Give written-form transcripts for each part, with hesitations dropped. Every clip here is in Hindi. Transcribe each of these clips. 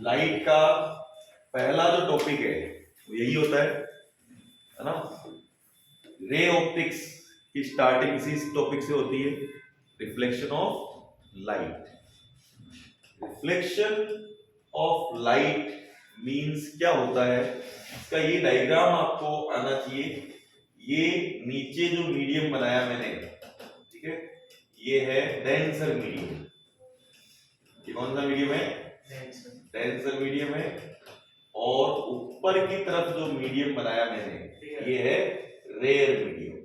लाइट का पहला जो टॉपिक है वो यही होता है ना। रे ऑप्टिक्स की स्टार्टिंग इसी टॉपिक से होती है, reflection of light. Reflection of light means क्या होता है, इसका ये डायग्राम आपको आना चाहिए। ये नीचे जो मीडियम बनाया मैंने, ठीक है, ये है डेंसर मीडियम। ये कौन सा मीडियम है? डेंसर मीडियम है। और ऊपर की तरफ जो मीडियम बनाया मैंने, ये है रेयर मीडियम,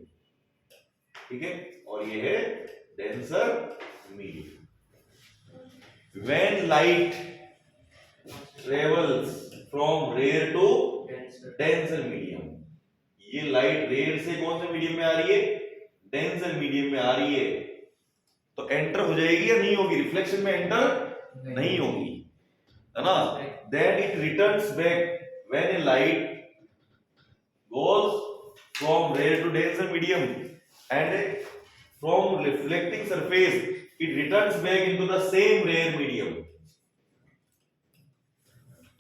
ठीक है, और ये है denser medium. When light travels from rare to denser medium, ये लाइट रेयर से कौन से मीडियम में आ रही है? डेंसर मीडियम में आ रही है, तो एंटर हो जाएगी या नहीं होगी? रिफ्लेक्शन में एंटर नहीं होगी, है ना। Then it returns back when a light goes from rare to denser medium and from reflecting surface it returns back into the same rare medium।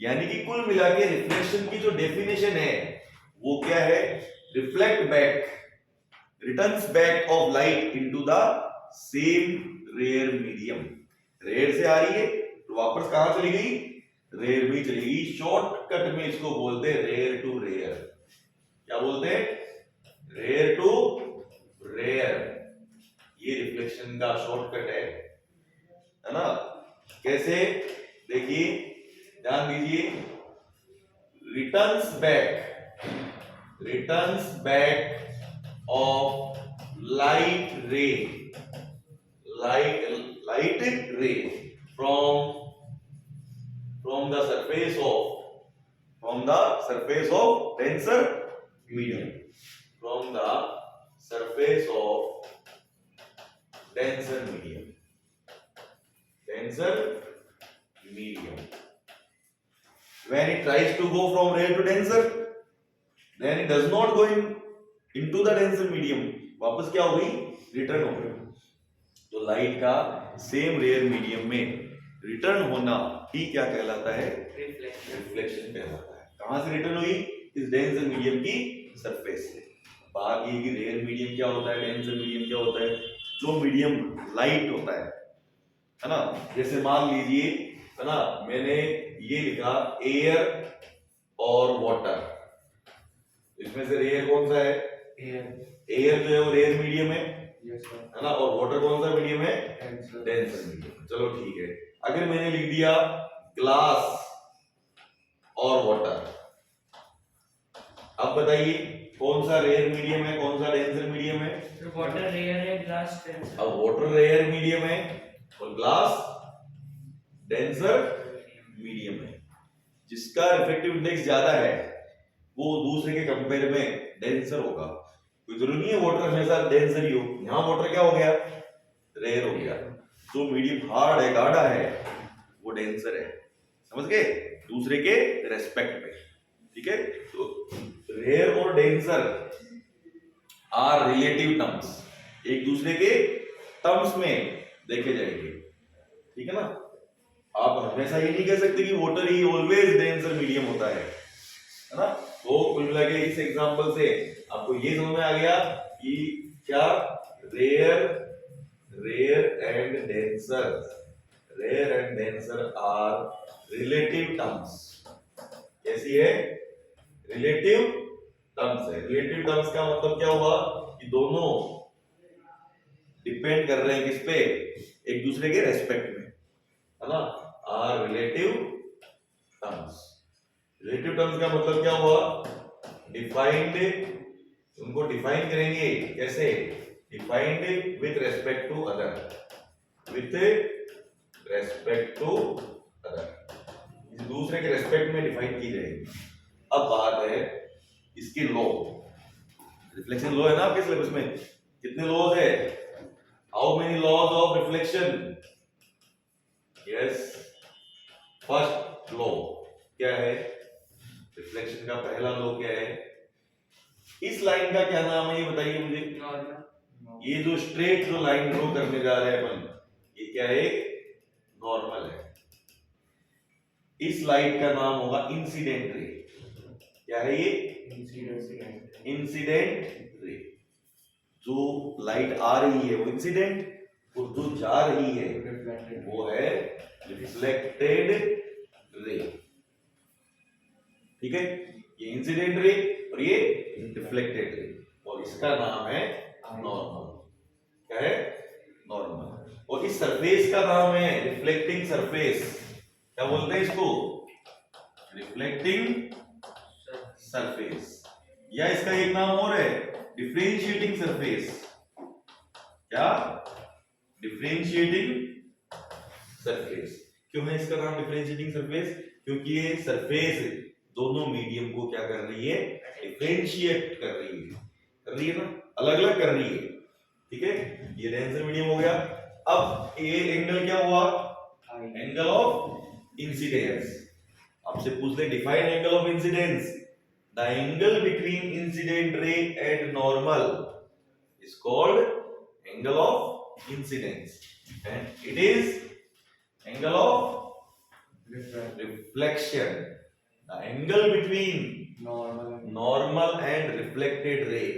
यानी कि कुल मिला के रिफ्लेक्शन की जो डेफिनेशन है वो क्या है? Reflect back, returns back of light into the same rare medium. Rare से आ रही है तो वापस कहां चली गई? रेयर में चली गई। शॉर्टकट में इसको बोलते हैं रेयर टू रेयर। क्या बोलते हैं? Rare to rare. ये रिफ्लेक्शन का शॉर्टकट है ना। कैसे? देखिए, ध्यान दीजिए। Returns back of light ray from the surface of denser medium, from the surface of denser medium, when it tries to go from rare to denser, then it does not go into the denser medium, वापस क्या हो गई? रिटर्न हो गई। तो लाइट का सेम रेयर मीडियम में रिटर्न होना ही क्या कहलाता है? रिफ्लेक्शन कहलाता है। कहां से रिटर्न हुई? इस डेंसर मीडियम की सरफेस से। बात ये कि रेयर मीडियम क्या होता है, डेंसर मीडियम क्या होता है? जो मीडियम लाइट होता है ना। जैसे मान लीजिए, है ना, मैंने ये लिखा एयर और वाटर, इसमें से रेयर कौन सा है? एयर जो है वो रेयर मीडियम है ना, और वाटर कौन सा मीडियम है? Denser medium. चलो ठीक है। अगर मैंने लिख दिया ग्लास और वाटर, अब बताइए कौन सा रेयर मीडियम है, कौन सा डेंसर मीडियम है? वाटर रेयर है, ग्लास डेंसर। अब वाटर रेयर मीडियम है और ग्लास डेंसर मीडियम है। जिसका रिफ्लेक्टिव इंडेक्स ज्यादा है वो दूसरे के कंपेयर में डेंसर होगा। कोई जरूरी नहीं है वाटर हमेशा डेंसर ही हो। यहाँ वाटर क्या हो गया? रेयर हो गया। जो मीडियम हार्ड है, गाढ़ा है, वो डेंसर है। समझ गए? दूसरे के रेस्पेक्ट में, ठीक है। तो रेयर और डेंसर आर रिलेटिव टर्म्स, एक दूसरे के टर्म्स में देखे जाएंगे, ठीक है ना। आप हमेशा ये नहीं कह सकते कि वाटर ही ऑलवेज डेंसर मीडियम होता है ना। तो कुल मिला के इस एग्जांपल से आपको ये समझ में आ गया कि क्या rare and denser are relative terms. कैसी है? रिलेटिव टर्म्स है। रिलेटिव टर्म्स का मतलब क्या हुआ कि दोनों डिपेंड कर रहे हैं किस पे? एक दूसरे के रेस्पेक्ट में, है ना। Are relative terms. Relative terms का मतलब क्या हुआ? डिफाइंड, उनको डिफाइन करेंगे कैसे? Defined with respect to other, दूसरे के रेस्पेक्ट में डिफाइन की जाएगी। अब बात है इसके लॉ। रिफ्लेक्शन लॉ है ना आपके सिलेबस में। कितने लॉज है? How many laws of reflection? Yes, first law क्या है? रिफ्लेक्शन का पहला लॉ क्या है? इस लाइन का क्या नाम है ये बताइए मुझे। ये जो स्ट्रेट जो लाइन ड्रॉ करने जा रहे हैं अपन, ये क्या है? नॉर्मल है। इस लाइट का नाम होगा इंसिडेंट रे। क्या है ये? Incident ray. जो लाइट आ रही है वो इंसिडेंट और जो जा रही है वो है रिफ्लेक्टेड रे। ठीक है, ये इंसिडेंट रे और ये रिफ्लेक्टेड रे, और इसका नाम है नॉर्मल। क्या है? नॉर्मल। और इस सरफेस का नाम है रिफ्लेक्टिंग सरफेस। क्या बोलते हैं इसको? Reflecting surface. या इसका एक नाम और है डिफरेंशिएटिंग सरफेस। क्या? Differentiating surface. क्यों है इसका नाम डिफरेंशिएटिंग सरफेस? क्योंकि ये सरफेस दोनों मीडियम को क्या कर रही है? डिफरेंशिएट कर रही है। कर रही है ना, अलग अलग कर रही है। ठीक है, ये डेंसर मीडियम हो गया। अब ये एंगल क्या हुआ? Angle of incidence. आपसे पूछ ले define angle of incidence. The angle between incident ray and normal is called angle of incidence, and it is angle of reflection. The angle between normal and reflected ray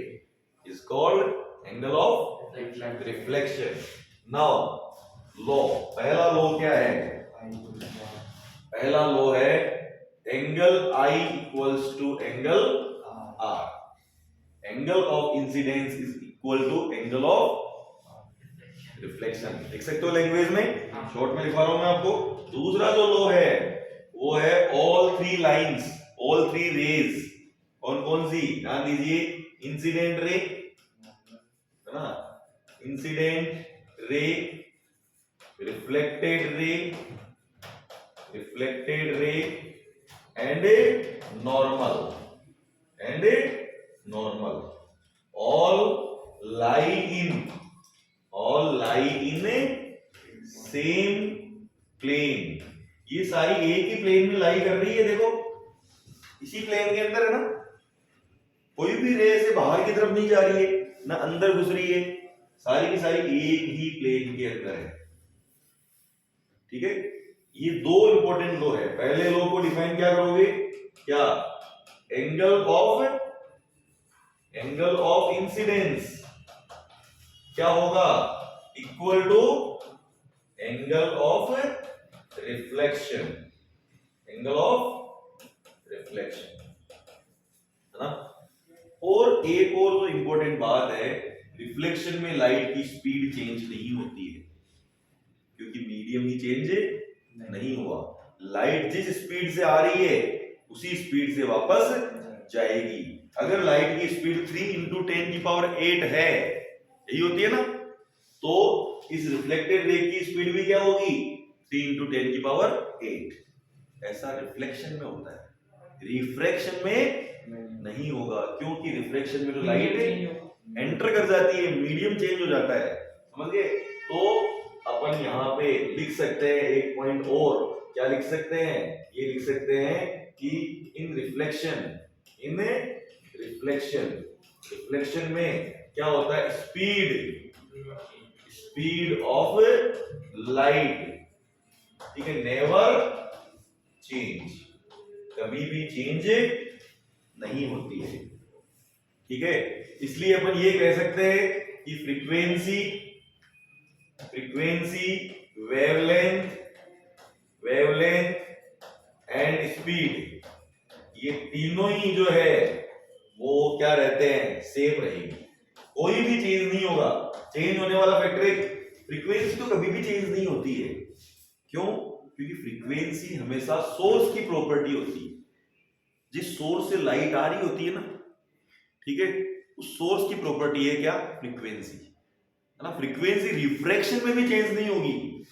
is called angle of reflection. Now law, पहला law क्या है? पहला law है angle I equals to angle R. Angle of incidence is equal to angle of reflection. लिख सकते हो लैंग्वेज में, शॉर्ट में लिखवा रहा हूं मैं आपको। दूसरा जो law है वो है all three lines, all three rays। कौन कौन सी? ध्यान दीजिए, इंसिडेंट रे है ना, incident ray, reflected ray and normal, all lie in same plane. ये सारी एक ही प्लेन में लाई कर रही है। देखो, इसी प्लेन के अंदर है ना, कोई भी रे से बाहर की तरफ नहीं जा रही है, ना अंदर घुस रही है, सारी की सारी एक ही प्लेन के अंदर है। ठीक है, ये दो इंपॉर्टेंट लॉ है। पहले लॉ को डिफाइन क्या करोगे? क्या? एंगल ऑफ इंसिडेंस क्या होगा? Equal to angle of reflection. Angle of reflection है ना। और एक और जो इंपॉर्टेंट बात है, रिफ्लेक्शन में लाइट की स्पीड चेंज नहीं होती है, क्योंकि मीडियम ही चेंज नहीं हुआ। लाइट जिस स्पीड से आ रही है उसी स्पीड से वापस जाएगी। अगर लाइट की स्पीड 3 × 10⁸ है, यही होती है ना, तो इस रिफ्लेक्टेड रे की स्पीड भी क्या होगी? 3 × 10⁸। ऐसा रिफ्लेक्शन में होता है, रिफ्रैक्शन में नहीं होगा, क्योंकि रिफ्रैक्शन में जो लाइट एंटर कर जाती है, मीडियम चेंज हो जाता है। समझ गए? तो अपन यहाँ पे लिख सकते हैं एक पॉइंट और। क्या लिख सकते हैं? ये लिख सकते हैं कि इन रिफ्लेक्शन में क्या होता है? स्पीड ऑफ लाइट, ठीक है, नेवर चेंज, कभी भी चेंज नहीं होती है। ठीक है, इसलिए अपन ये कह सकते हैं कि फ्रीक्वेंसी, वेवलेंथ एंड स्पीड, ये तीनों ही जो है वो क्या रहते हैं? सेम रहेगी, कोई भी चेंज नहीं होगा। चेंज होने वाला फैक्टर फ्रीक्वेंसी तो कभी भी चेंज नहीं होती है। क्यों? क्योंकि फ्रीक्वेंसी हमेशा सोर्स की प्रॉपर्टी होती है। जिस सोर्स से लाइट आ रही होती है ना, ठीक है, उस सोर्स की प्रॉपर्टी है क्या? फ्रीक्वेंसी है ना। फ्रीक्वेंसी रिफ्रैक्शन में भी चेंज नहीं होगी।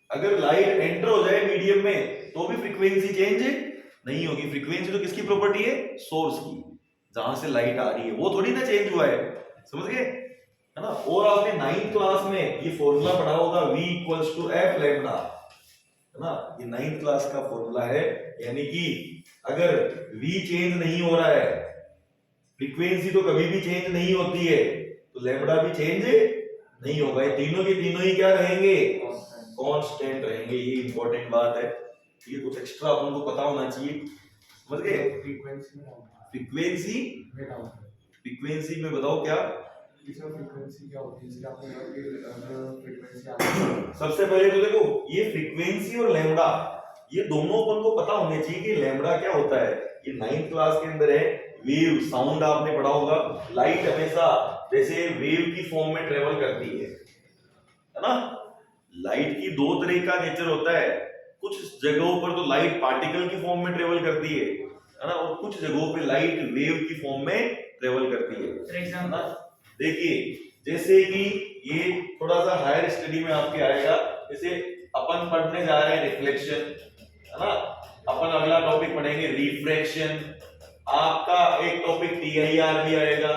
अगर लाइट एंटर हो जाए मीडियम में तो भी फ्रीक्वेंसी चेंज नहीं होगी। फ्रीक्वेंसी तो किसकी प्रॉपर्टी है? सोर्स की, जहां से लाइट आ रही है, वो थोड़ी ना चेंज हुआ है। समझ गए है ना। और आपने 9th क्लास में ये फॉर्मूला पढ़ा होगा, V = F लैम्डा, है ना। ये 9th क्लास का फॉर्मूला है, यानी कि अगर V चेंज नहीं हो रहा है, फ्रीक्वेंसी तो कभी भी चेंज नहीं होती है, तो लैम्डा भी चेंज नहीं होगा। ये तीनों के तीनों ही क्या रहेंगे? कांस्टेंट रहेंगे। ये इंपॉर्टेंट बात है। ये कुछ एक्स्ट्रा अपन को पता होना चाहिए, समझ गए? फ्रीक्वेंसी में डाउन फ्रीक्वेंसी, में डाउन फ्रीक्वेंसी में बताओ क्या? इसमें फ्रीक्वेंसी क्या होती है? इसलिए आपको लगा कि अगर फ्रीक्वेंसी आती सबसे पहले तो देखो ये फ्रीक्वेंसी और लैम्बडा ये दोनों अपन को पता होने चाहिए कि लैम्बडा क्या होता है। ये 9th क्लास के अंदर है, वेव साउंड आपने पढ़ा होगा। लाइट हमेशा जैसे वेव की फॉर्म में ट्रेवल करती है ना। लाइट की दो तरह का नेचर होता है, कुछ जगहों पर तो लाइट पार्टिकल की फॉर्म में ट्रेवल करती है ना, और कुछ जगहों पे लाइट वेव की फॉर्म में ट्रेवल करती है। फॉर एग्जांपल देखिए जैसे कि ये थोड़ा सा हायर स्टडी में आपके आएगा, जैसे अपन पढ़ने जा रहे हैं रिफ्लेक्शन, है ना। अपन अगला टॉपिक पढ़ेंगे रिफ्रैक्शन, आपका एक टॉपिक टीआईआर भी आएगा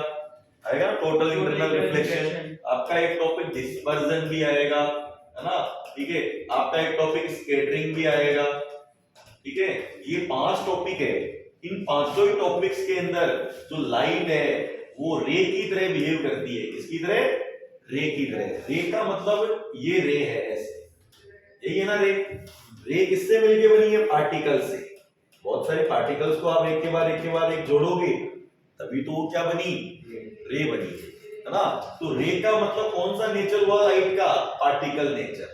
ना, टोटल इंटरनल रिफ्लेक्शन। आपका एक टॉपिक डिस्पर्जन भी आएगा, है ना, ठीक है। आपका एक टॉपिक स्कैटरिंग भी आएगा, ठीक है। ये 5 टॉपिक है। इन पांचों ही टॉपिक्स के अंदर जो लाइट है वो रे की तरह बिहेव करती है। किसकी तरह? रे की तरह। रे का मतलब ये रे है ऐसे, यही है ना रे। रे किससे मिलके बनी है? पार्टिकल से। बहुत सारे पार्टिकल्स को आप एक के बाद एक जोड़ोगे तभी तो वो क्या बनी? रे बनी, है ना। तो रे का मतलब कौन सा नेचर हुआ लाइट का? Particle nature.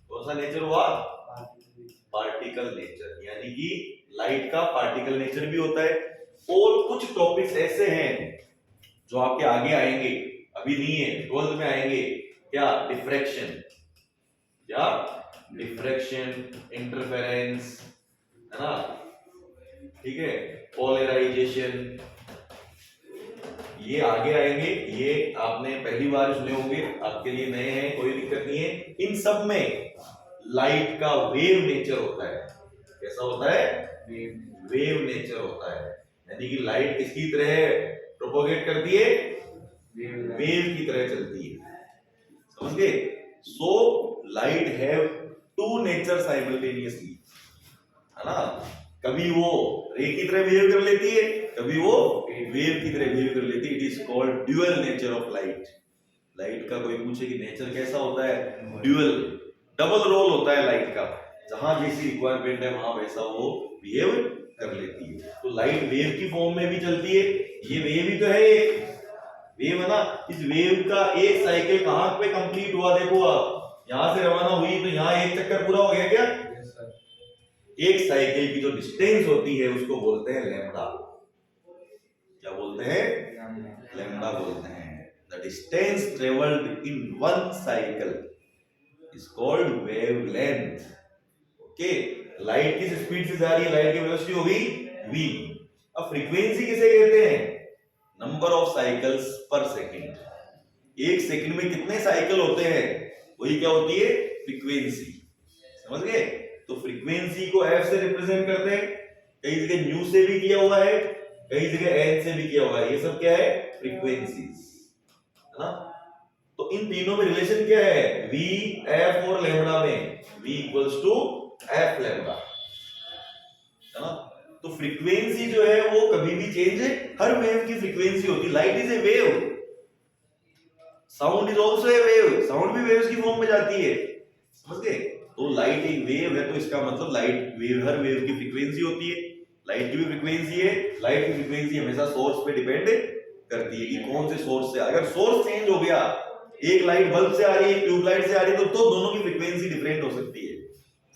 कौन सा नेचर हुआ? Particle nature. यानी कि लाइट का पार्टिकल नेचर भी होता है। और कुछ टॉपिक्स ऐसे हैं जो आपके आगे आएंगे, अभी नहीं है, 12th में आएंगे। क्या? डिफ्रैक्शन, क्या? डिफ्रैक्शन, इंटरफेरेंस, है ना, ठीक है, पोलराइजेशन, ये आगे आएंगे। ये आपने पहली बार सुने होंगे, आपके लिए नए हैं, कोई दिक्कत नहीं है। इन सब में लाइट का वेव नेचर होता है। कैसा होता है? वेव नेचर होता है। यानी कि लाइट किसकी तरह प्रोपोगेट करती है? वेव की तरह चलती है, समझ गए? So light have two nature simultaneously, है ना। कभी वो रे की तरह बिहेव कर लेती है, कभी वो वेव की तरह बिहेव कर लेती है। It is called dual nature of light. Light का कोई पूछे कि नेचर कैसा होता है? ड्यूअल, डबल रोल होता है लाइट का। जहां जैसी रिक्वायरमेंट है वहां वैसा वो बिहेव कर लेती है। तो लाइट वेव की फॉर्म में भी चलती है। ये वेव ही तो है, एक वेव है ना। इस वेव का एक साइकिल कहां पे कंप्लीट हुआ? देखो आप यहां से रवाना हुई तो यहां एक चक्कर पूरा हो गया क्या? एक साइकिल की जो डिस्टेंस होती है उसको बोलते हैं लैम्बडा। क्या बोलते हैं? लैम्बडा बोलते हैं। The distance travelled in one cycle is called wavelength. Okay, light किस स्पीड से जा रही है? लाइट की वेलोसिटी होगी v। अब फ्रीक्वेंसी किसे कहते हैं? नंबर ऑफ साइकिल्स पर सेकंड। एक सेकंड में कितने साइकिल होते हैं वही क्या होती है? फ्रीक्वेंसी, समझ गए? तो फ्रीक्वेंसी को f से रिप्रेजेंट करते हैं। कई जगह न्यू से भी किया हुआ है, कई जगह n से भी किया हुआ है। ये सब क्या है? फ्रीक्वेंसीज, है ना। तो इन तीनों में रिलेशन क्या है? v, f और लैम्बडा में v equals to f lambda, है ना। तो फ्रीक्वेंसी जो है वो कभी भी चेंज है, हर वेव की फ्रीक्वेंसी होती है। Light is a wave, sound is also a wave, sound भी वेव्स की फॉर्म में जाती है, समझ गए? तो लाइट एक वेव है, तो इसका मतलब लाइट वेव, हर वेव की फ्रीक्वेंसी होती है। लाइट की भी फ्रीक्वेंसी है। लाइट की फ्रीक्वेंसी हमेशा सोर्स पे डिपेंड करती है कि कौन से सोर्स से। अगर सोर्स चेंज हो गया, एक लाइट बल्ब से आ रही है, एक ट्यूबलाइट से आ रही है, तो दोनों की फ्रीक्वेंसी डिफरेंट हो सकती है,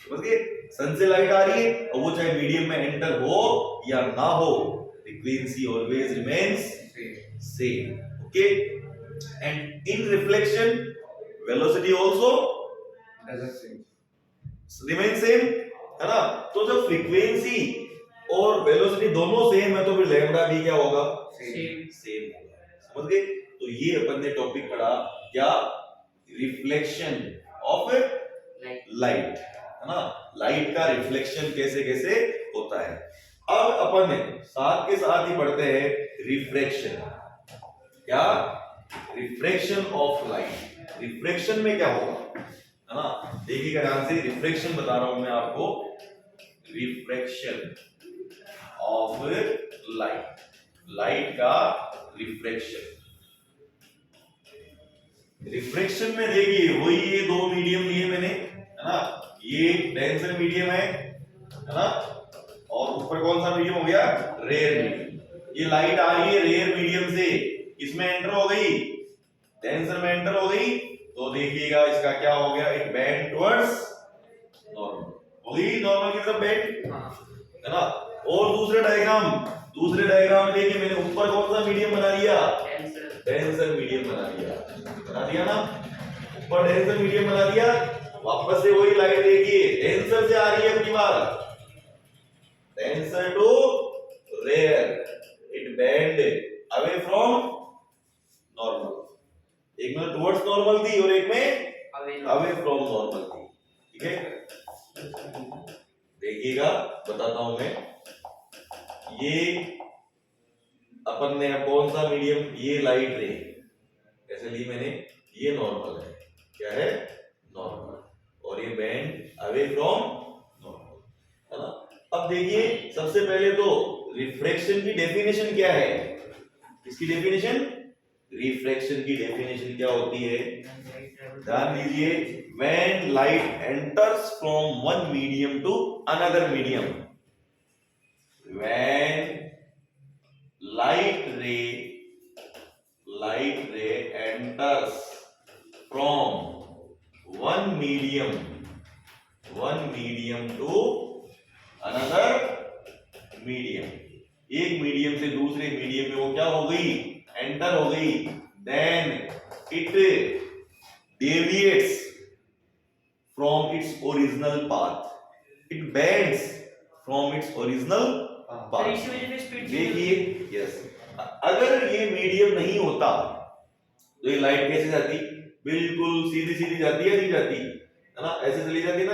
समझ गए? सन से लाइट आ रही है और वो चाहे मीडियम में एंटर हो या ना हो, frequency always remains same. Okay, and in reflection velocity also remain same, है ना। तो जब फ्रीक्वेंसी और वेलोसिटी दोनों सेम है तो फिर लैम्बडा भी क्या होगा? सेम होगा, समझ गए? तो ये अपन ने टॉपिक पढ़ा क्या? रिफ्लेक्शन ऑफ लाइट, है ना। लाइट का रिफ्लेक्शन कैसे कैसे होता है। अब अपन साथ के साथ ही पढ़ते हैं रिफ्रैक्शन। क्या? Refraction of light. रिफ्रैक्शन में क्या होगा, है ना। देखिएगा ध्यान से, रिफ्रैक्शन बता रहा हूं मैं आपको। रिफ्रैक्शन ऑफ लाइट, लाइट का रिफ्रैक्शन। रिफ्रैक्शन में देखिए वही ये दो मीडियम लिए मैंने, है ना। ये डेंसर मीडियम है है ना, और ऊपर कौन सा मीडियम हो गया, रेयर मीडियम। ये लाइट आ रही है रेयर मीडियम से, इसमें एंटर हो गई, डेंसर में एंटर हो गई, तो देखिएगा इसका क्या हो गया, इट बेंड टुवर्ड्स नॉर्मल, हो गई नॉर्मल की तरफ बेंड, है ना। और दूसरे डायग्राम देखिए, मैंने ऊपर कौन सा मीडियम बना लिया, डेंसर मीडियम बना दिया ना, ऊपर डेंसर मीडियम बना दिया। वापस से वही लाइट देखिए, डेंसर से आ रही है अपनी बार, denser to rarer, it bends away from normal, एक में टुवर्ड्स नॉर्मल थी और एक में अवे फ्रॉम नॉर्मल थी, ठीक है। देखिएगा बताता हूं मैं, ये अपन ने कौन सा मीडियम, ये लाइट रे ऐसे ली मैंने, ये नॉर्मल है, क्या है नॉर्मल, और ये बेंड अवे फ्रॉम नॉर्मल, है ना। अब देखिए सबसे पहले तो रिफ्रैक्शन की डेफिनेशन क्या है, इसकी डेफिनेशन, रिफ्रैक्शन की डेफिनेशन क्या होती है, ध्यान दीजिए, when light enters from one medium to another medium, when light ray enters from one medium to another medium, एक मीडियम से दूसरे मीडियम में वो क्या हो गई, एंटर हो गई, then it deviates from its original path, it bends from its original path। देखिए यस, अगर ये मीडियम नहीं होता तो ये लाइट कैसे जाती, बिल्कुल सीधी सीधी जाती है, नहीं जाती है ना, ऐसे चली जाती ना,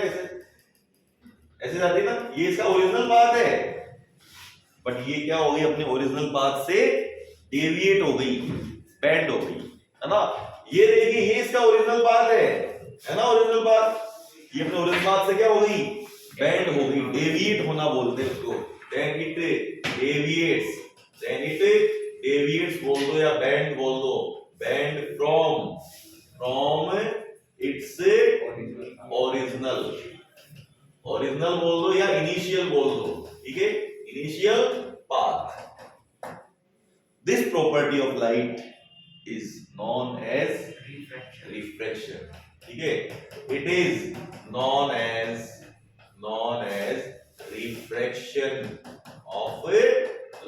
ऐसे जाती ना, ये इसका ओरिजिनल पाथ है, बट ये क्या हो गई, अपने ओरिजिनल पाथ से डेविएट हो गई, बेंड हो गई, है ना। ये देखिए ये इसका ओरिजिनल पाथ है ना, ओरिजिनल पाथ, ये अपने ओरिजिनल पाथ से क्या हो गई, बेंड हो गई, डेविएट होना बोलते हैं उसको, then it deviates बोल दो या bend बोल दो, bend from its original बोल दो या initial बोल दो, ठीक है, initial path। This property of light is known as refraction, ठीक है, it is known as refraction of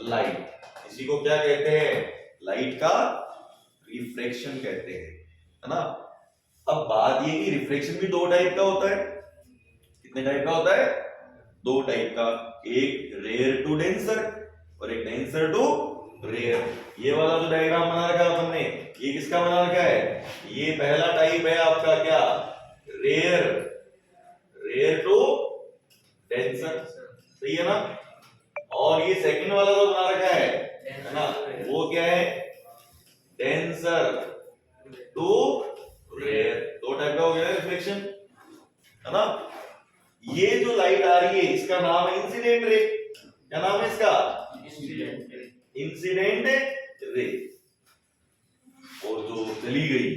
light, इसी को क्या कहते हैं, लाइट का रिफ्रैक्शन कहते हैं, है ना। अब बात ये कि रिफ्रैक्शन भी दो टाइप का होता है, कितने टाइप का होता है, दो टाइप का, एक रेयर टू डेंसर और एक डेंसर टू रेयर। ये वाला जो डायग्राम बना रखा है अपन ने, ये किसका बना रखा है, ये पहला टाइप है आपका क्या, रेयर टू डेंसर, सही है ना। और ये सेकंड वाला जो बना रखा है ना, वो क्या है, डेंसर टू रेयर, दो टाइप का हो गया रिफ्लेक्शन, है ना। ये जो लाइट आ रही है इसका नाम है इंसिडेंट रे, क्या नाम है इसका, इंसिडेंट रे, और जो चली गई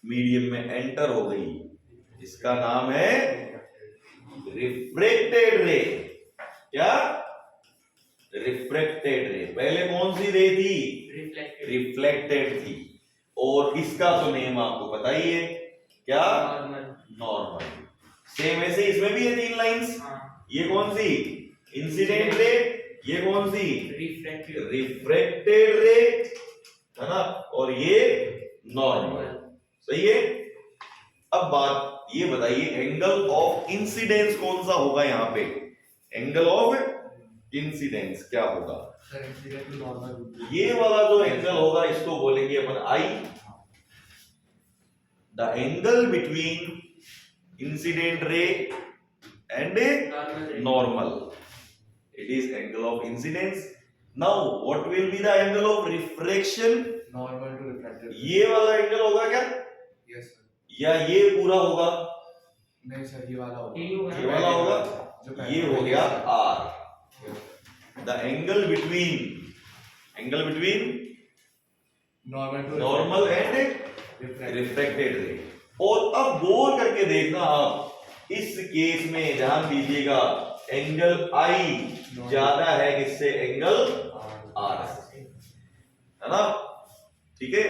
मीडियम में एंटर हो गई इसका नाम है रिफ्रैक्टेड रे, क्या, रिफ्रैक्टेड रे। पहले कौन सी रे थी, रिफ्लेक्टेड थी, और इसका तो नेम आपको पता ही है, क्या, नॉर्मल। सेम ऐसे इसमें भी है तीन लाइंस, ये कौन सी, इंसिडेंट रे, ये कौन सी, रिफ्रैक्टेड रे, है ना, और ये नॉर्मल, सही है। अब बात ये बताइए, एंगल ऑफ इंसिडेंस कौन सा होगा यहाँ पे, एंगल ऑफ इंसिडेंस क्या होगा, ये वाला जो एंगल होगा इसको बोलेंगे अपन I, the angle between incident ray and normal, it is angle of incidence. Now what will be the angle of refraction, normal to reflected, ये वाला एंगल होगा क्या, यस सर, या ये पूरा होगा, नहीं सर, ये वाला होगा, ये वाला होगा, ये हो गया R, the angle between normal and refracted ray. और अब गौर करके देखना आप, इस केस में ध्यान दीजिएगा एंगल आई ज्यादा है किससे, एंगल आर से, है ना, ठीक है।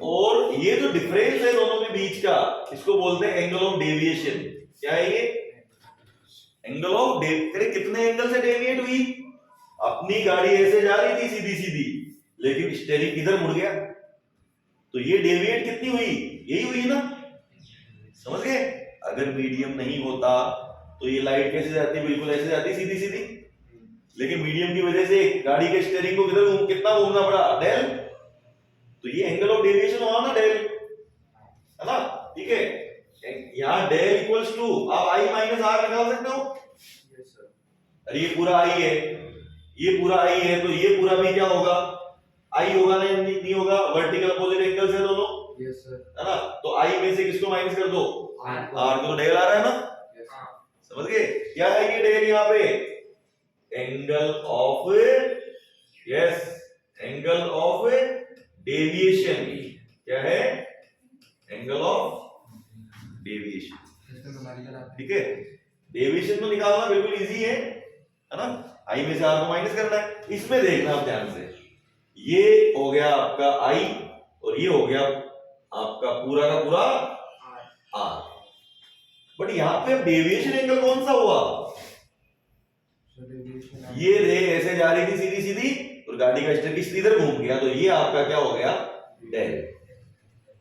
और ये जो डिफरेंस है दोनों के बीच का, इसको बोलते हैं एंगल ऑफ डेविएशन। क्या है ये, एंगल ऑफ डेविएशन। कितने एंगल से डेविएट हुई, अपनी गाड़ी ऐसे जा रही थी सीधी सीधी, लेकिन स्टीयरिंग इधर मुड़ गया, तो ये डेविएट कितनी हुई, यही हुई ना, समझ गए। अगर मीडियम नहीं होता तो ये लाइट कैसे जाती, बिल्कुल ऐसे जाती सीधी सीधी, लेकिन मीडियम की वजह से गाड़ी के स्टीयरिंग को कितना घूमना पड़ा, डेल, तो ये एंगल ऑफ डेविएशन हुआ ना, डेल, है ना, ठीक है। यहाँ डेल इक्वल्स टू, आप आई माइनस आर निकाल सकते हो। Yes sir. अरे ये पूरा आई है, ये पूरा आई है, तो ये पूरा भी क्या होगा, आई होगा ना, नहीं होगा, वर्टिकल अपोजिट एंगल्स है दोनों, यस सर। है ना, तो आई में से किसको माइनस कर दो, आर आर को, तो डेल आ रहा है ना, यस सर। समझ गए। क्या है ये डेल, यहाँ पे angle of, yes, angle of deviation, क्या है, एंगल ऑफ डेविएशन, इसमें न्यूमेरिकल आता है। ठीक है। डेविएशन तो निकालना बिल्कुल इजी है ना, आई में से आर को माइनस करना है। इसमें देखना आप ध्यान से, ये हो गया आपका आई और ये हो गया आपका पूरा का पूरा आर, बट यहाँ पे डेविएशन एंगल कौन सा हुआ, सर डेविएशन ये रे ऐसे जा रही थी सीधी सीधी और गाड़ी का स्टीयरिंग इधर घूम गया, तो ये आपका क्या हो गया, डेल।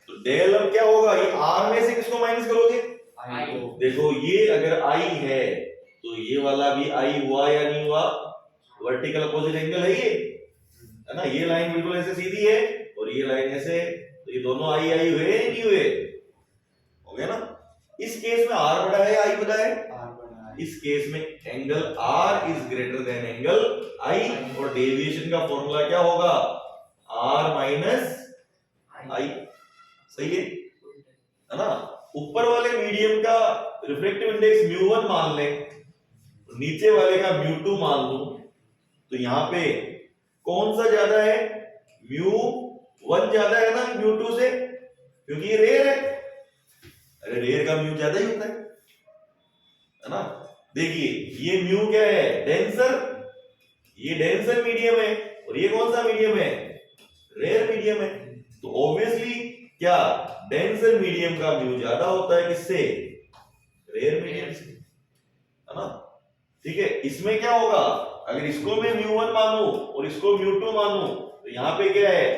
तो डेल अब क्या होगा, ये आर में से किसको माइनस करोगे, आई को। देखो ये अगर आई है तो ये वाला भी आई हुआ या नहीं हुआ, वर्टिकल अपोजिट एंगल है ये, है ना, ये लाइन बिल्कुल ऐसे सीधी है और ये लाइन ऐसे, तो ये दोनों आई आई हुए या नहीं हुए, हो गया ना। इस केस में आर बड़ा है आई बड़ा है, आर बड़ा है। इस केस में angle R is greater than angle I, और डेविएशन का फॉर्मूला क्या होगा, आर माइनस आई, सही है ना। ऊपर वाले मीडियम का रिफ्रैक्टिव इंडेक्स μ1 मान लें, नीचे वाले का μ2 मान लूं, तो यहां पे कौन सा ज्यादा है, μ1 ज्यादा है ना μ2 से, क्योंकि ये रेयर है, अरे रेयर का म्यू ज्यादा ही होता है ना। देखिए ये म्यू क्या है, डेंसर, ये डेंसर मीडियम है, और ये कौन सा मीडियम है, रेयर मीडियम है, तो ऑब्वियसली क्या, डेंसर मीडियम का म्यू ज्यादा होता है किससे, रेयर मीडियम से, है ना, ठीक है। इसमें क्या होगा, अगर इसको मैं μ1 मानूं और इसको μ2 मानूं, तो यहाँ पे क्या है,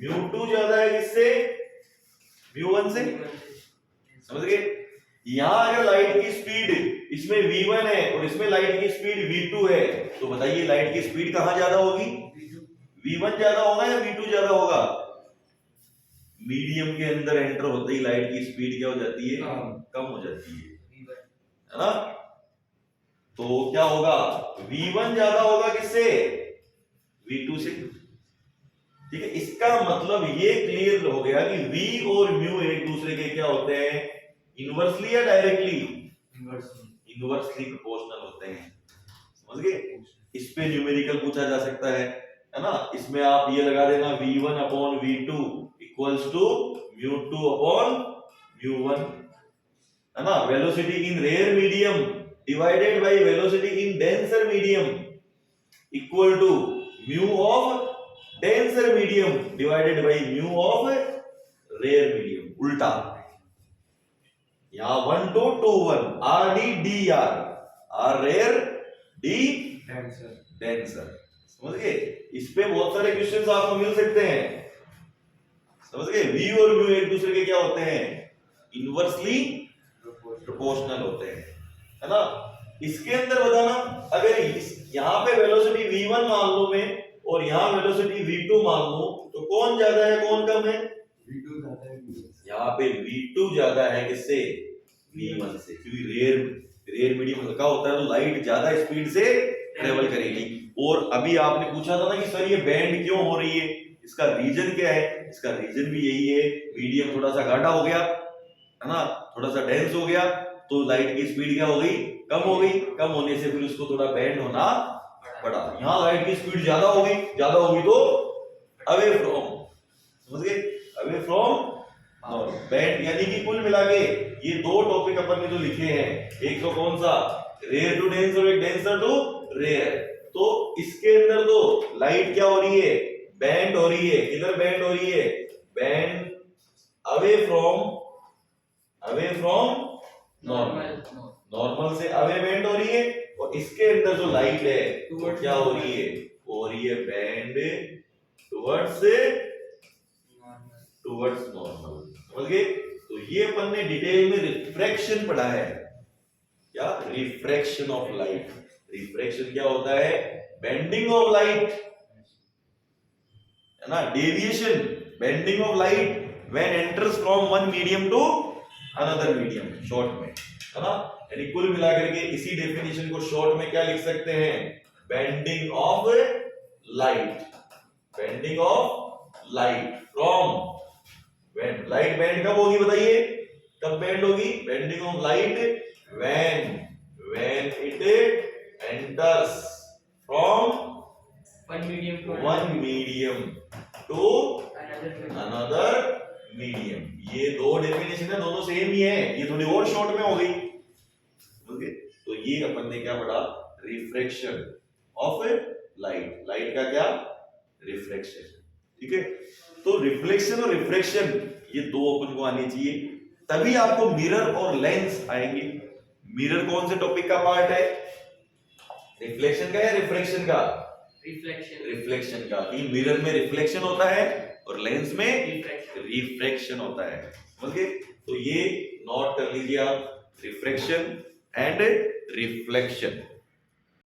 μ2 ज्यादा है किससे, μ1 से, समझ गए। यहां अगर लाइट की स्पीड इसमें v1 है और इसमें लाइट की स्पीड v2 है, तो बताइए लाइट की स्पीड कहां ज्यादा होगी, v1 ज्यादा होगा या v2 ज्यादा होगा। मीडियम के अंदर एंटर होते ही लाइट की स्पीड क्या हो जाती है, कम हो जाती है ना। तो क्या होगा, v1 ज्यादा होगा किससे, v2 से, ठीक है। इसका मतलब ये क्लियर हो गया कि v और म्यू एक दूसरे के क्या होते हैं, इनवर्सली या डायरेक्टली, इनवर्सली प्रोपोर्शनल होते हैं, समझ गए। इस पे न्यूमेरिकल पूछा जा सकता है ना। इसमें आप ये लगा देना v1 upon v2 equals to μ2 upon μ1, है ना। Velocity in rare medium divided by velocity in denser medium equal to mu of denser medium divided by mu of rare medium, उल्टा, यहां 1 to 2 1 R D D R rare D denser, समझ गए। इस पे बहुत सारे क्वेश्चंस आपको मिल सकते हैं, समझ गए। v और म्यू एक दूसरे के क्या होते हैं, इनवर्सली प्रोपोर्शनल होते हैं, है ना। इसके अंदर बताना, अगर यहां पे वेलोसिटी v1 मान लो मैं और यहां वेलोसिटी v2 मान लो, तो कौन ज्यादा है कौन कम है, v2 ज्यादा है। यहाँ पे v2 ज्यादा है किससे, v1 से, क्योंकि रेयर मीडियम हल्का होता है तो लाइट ज्यादा स्पीड से ट्रेवल करेगी। और अभी आपने पूछा था ना कि सर ये बैंड क्यों हो रही है, इसका रीजन क्या है, इसका रीजन भी यही है, मीडियम थोड़ा सा गाढ़ा हो गया, है ना, थोड़ा सा डेंस हो गया, तो लाइट की स्पीड क्या हो गई, कम हो गई, कम होने से फिर उसको थोड़ा बैंड होना पड़ा। यहाँ लाइट की स्पीड ज्यादा होगी तो अवे फ्रॉम, समझ गए, अवे फ्रॉम बैंड, यानी कि कुल मिला के ये दो टॉपिक अपन ने जो लिखे हैं, एक तो कौन सा, रेयर टू डेंस और एक डेंसर टू रेयर। तो इसके अंदर तो लाइट क्या हो रही है, बेंड हो रही है। किधर बेंड हो रही है, bend away from normal, normal से अवे बेंड हो रही है। और इसके अंदर जो लाइट है वो क्या हो रही है, वो हो रही है बेंड टुवर्ड्स नॉर्मल। समझ गए? तो ये अपन ने डिटेल में रिफ्रैक्शन पढ़ा है। क्या, रिफ्रैक्शन ऑफ लाइट। रिफ्रैक्शन क्या होता है, बेंडिंग ऑफ लाइट, है ना, deviation, bending of light when enters from one medium to another medium, short में, है ना। यानी कुल मिलाकर के इसी डेफिनेशन को शॉर्ट में क्या लिख सकते हैं, bending of light, bending of light from, when light bend कब होगी बताइए, कब बेंड होगी, bending of light when it enters from one medium to another medium। ये दो डेफिनेशन है, दोनों सेम ही है, ये थोड़ी और शॉर्ट में हो गई। ओके, तो ये अपन ने क्या पढ़ा, रिफ्रैक्शन ऑफ लाइट, लाइट का क्या, रिफ्रैक्शन। ठीक है, तो रिफ्लेक्शन और रिफ्रैक्शन ये दो अपन को आने चाहिए, तभी आपको मिरर और लेंस आएंगे। मिरर कौन से टॉपिक का पार्ट है, रिफ्लेक्शन का या रिफ्रैक्शन का, रिफ्लेक्शन का। कि मिरर में रिफ्लेक्शन होता है और लेंस में रिफ्रैक्शन होता है। ओके, तो ये नोट कर लीजिए आप, रिफ्रैक्शन एंड रिफ्लेक्शन।